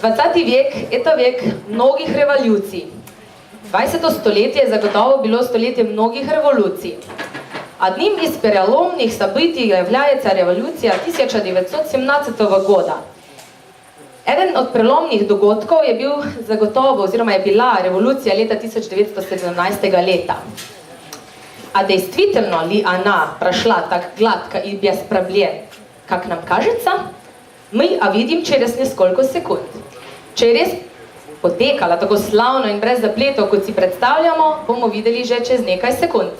20. vek je to vek mnogih revolucij. 20. stoletje je zagotovo bilo stoletje mnogih revolucij. Одним из переломных событий является революция 1917 года. Eden od prelomnih dogodkov je bil zagotovo, oziroma je bila revolucija leta 1917 leta. А действительно ли она прошла так гладко и без проблем, как нам кажется, мы увидим через несколько секунд. Через potekala tako slavno in brez zapletov, kot si predstavljamo, bomo videli že čez nekaj sekund.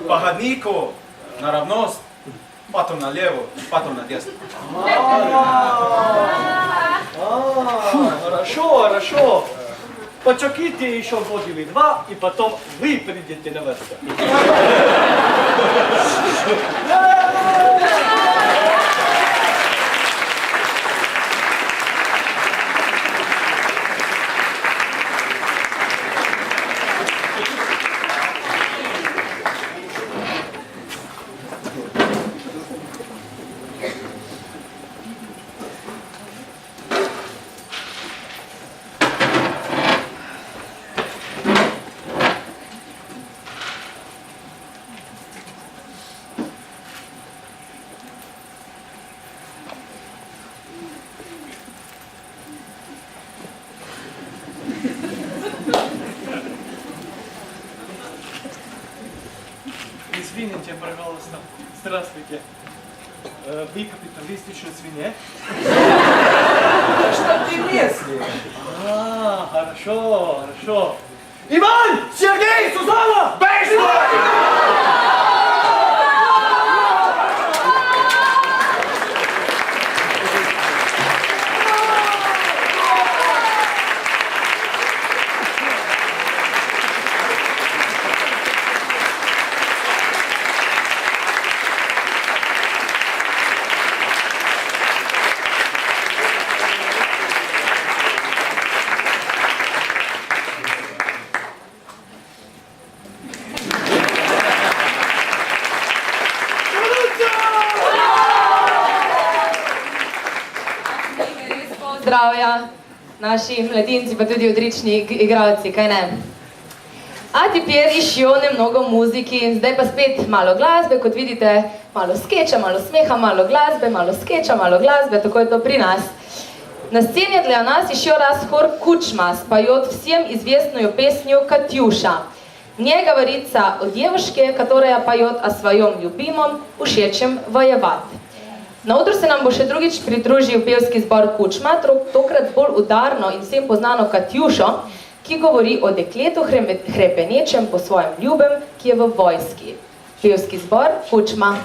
Погоднику на равность, потом налево, потом на десно. Хорошо, хорошо. Почекайте еще год или два, и потом вы придете на верх. Извините, пожалуйста. Здравствуйте. Вы капиталистичные свиньи? Что ты местный? Хорошо, хорошо. Иван! Сергей! Сузанна! Zdravja, naši mladinci, pa tudi odlični igralci, kaj ne? A teper išjo nemnogo muziki, zdaj pa spet malo glasbe, kot vidite, malo skeča, malo smeha, malo glasbe, malo skeča, malo glasbe, tako je to pri nas. На сцене для нас еще раз хор Кучма споет всем известную песню «Катюша». В ней говорится о девушке, которая поет о своем любимом, ушедшем воевать. Na odru se nam bo še drugič pridružil pevski zbor Kučma, tokrat bolj udarno in vsem poznano Katjušo, ki govori o dekletu hrepenečem po svojem ljubem, ki je v vojski. Pevski zbor Kučma.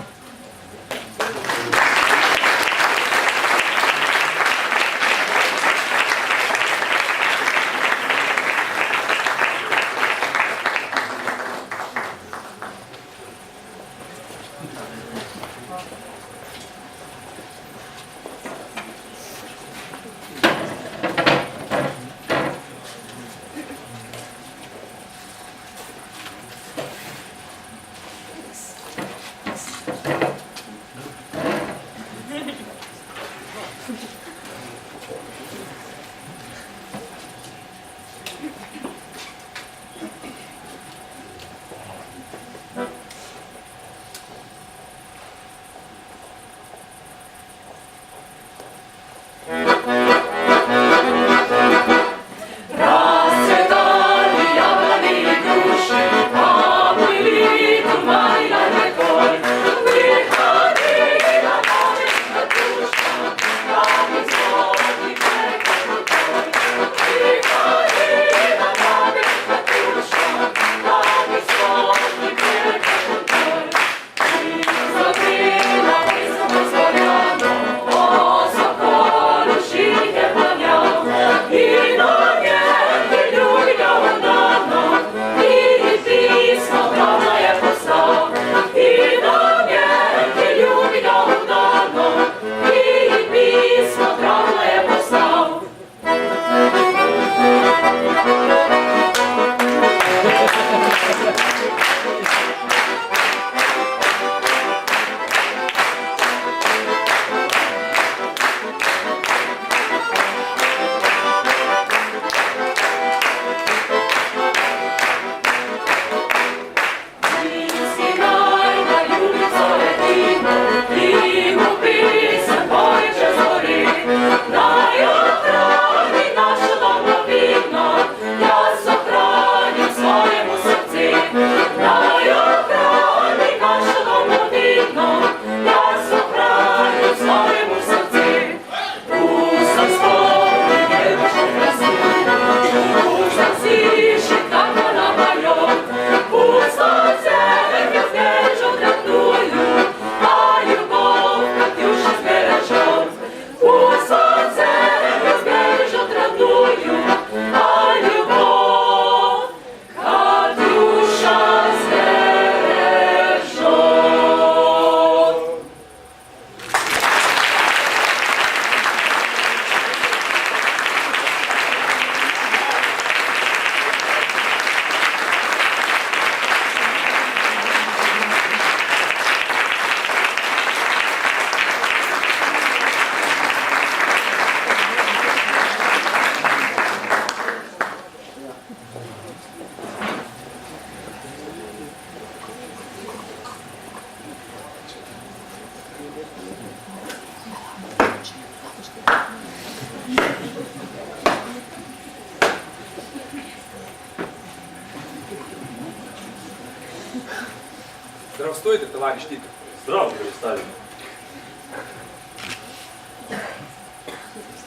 Здравствуйте, товарищ Тито. Здравствуй, Сталин.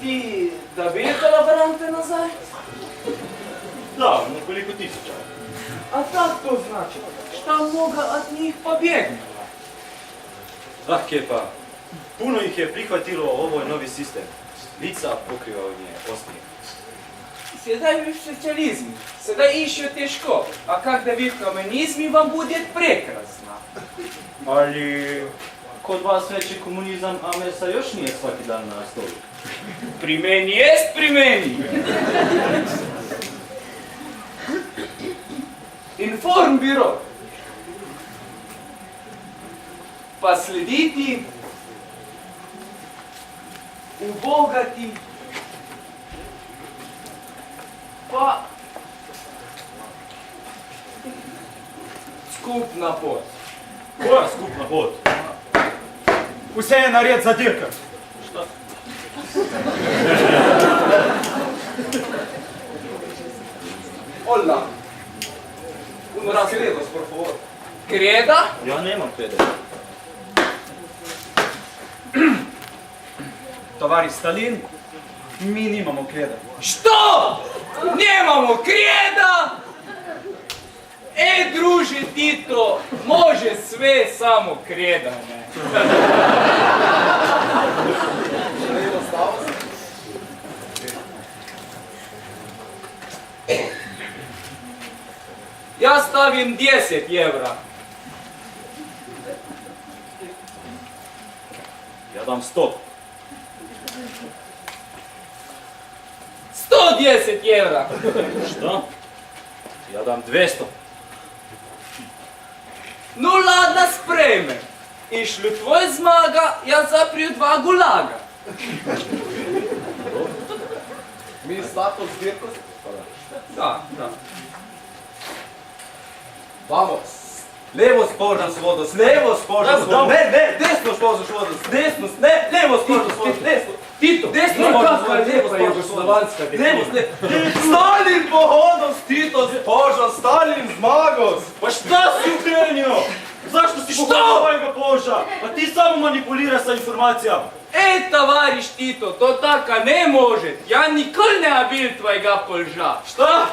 Ти добил колаборанты назад? Да, ну koliko tisuća. А как то значит? Что много от них побегнуло. Ah, kepa, puno ih je prihvatilo ovaj novi sistem. Lica pokriva od nje, osmije. Седай в социализме, седай еще тяжко, а когда вы в коммунизме, вам будет прекрасно. Ali, kod vas veći komunizam, a mesa još nije svaki dan na stolu. При мeni есть при мeni. Информбюро. Последите, убогати, па skup na pot. Koja skupna pot? Vse je nared za dirka. Šta? Hola. Unos credos, por favor. Creda? Ja nemam krede. Tovariš Stalin, mi nimamo kreda. Što? Nemamo kreda? Druže Tito, može sve samo kreda, ne? Ja stavim 10 evra. Ja dam 100. 110 evra. Šta? Ja dam 200. Ну ладно, спрейме. Ишлю твой змага, я запрю 2 гулага. Mi slatko zbirko? Да, да. Vamos! Levo spožam s vodo, levo spožam s vodo, ne, desno spožam s vodo, desno, ne, levo spožam s vodo, desno. Tito, Desno no spožam s kakva vodo, levo lijepa spožam s vodo. jugoslovanska Levo, definicija. Stalin pohodom s Tito spožam, Stalin zmagos. Pa šta si ukrenio? Zašto si pohodil mojega poža? Pa ti samo manipuliraš sa informacijama. Товарищ Тито, то така не може. Я ніколи не обил твоєга полжа. Šta?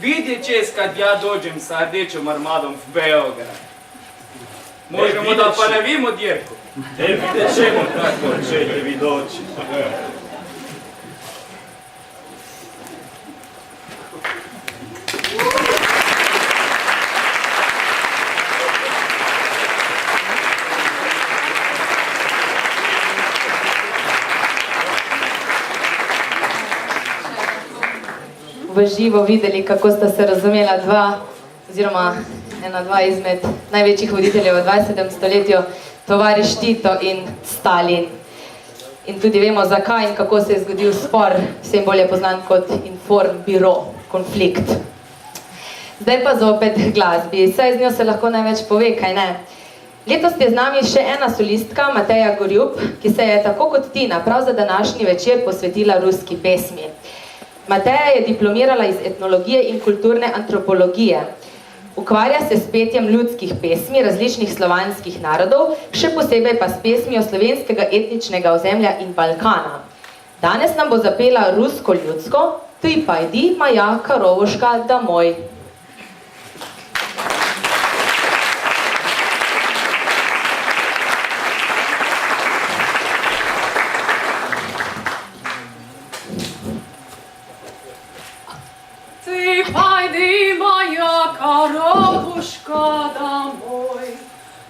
Vidjet ćeš kad ja dođem sa rdečom armadom v Beograd. Možemo vidjet da će. ponavimo djerku. Vidjet ćemo kako ćete vi doći. V živo videli, kako sta se razumela dva izmed največjih voditeljev v 20. stoletju, tovariš Tito in Stalin. In tudi vemo, zakaj in kako se je zgodil spor, vsem bolje poznan kot Informbüro, konflikt. Zdaj pa zopet glasbi, saj z njo se lahko največ pove, kaj ne. Letos je z nami še ena solistka, Mateja Gorjup, ki se je tako kot Tina prav za današnji večer posvetila ruski pesmi. Mateja je diplomirala iz etnologije in kulturne antropologije. Ukvarja se s petjem ljudskih pesmi različnih slovanskih narodov, še posebej pa s pesmijo slovenskega etničnega ozemlja in Balkana. Danes nam bo zapela rusko ljudsko Ty pajdi, moja karovuška, domoj. Ты пойди, моя коровушка, домой.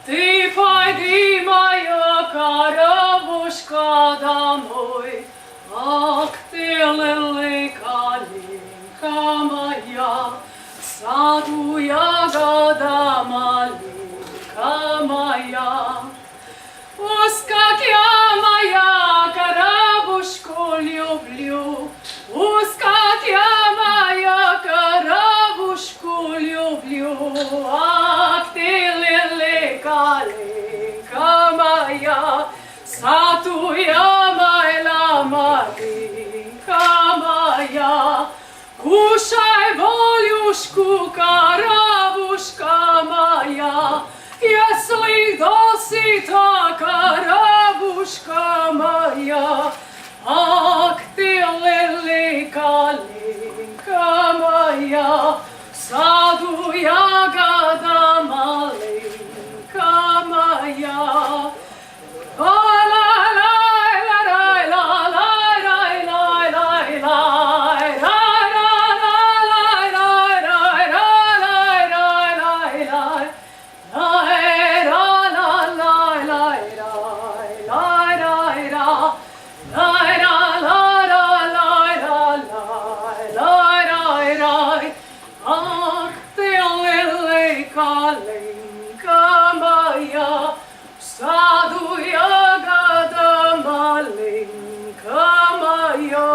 Ты пойди, моя коровушка, домой. Ах ты, лилика, линка моя, в саду ягода маленька моя. Пусть как я моя коровушку люблю, пусть как я моя коровушку люблю. Ах ты, лилика, линка моя, саду я моя маленька моя. Slušaj, voljušku, karavuška moja, jesli dosita, karavuška moja, ak ti lili kalinka moja, sadu jagada malinka moja. Sadu jagada malinka moja.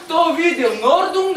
To videl Nordum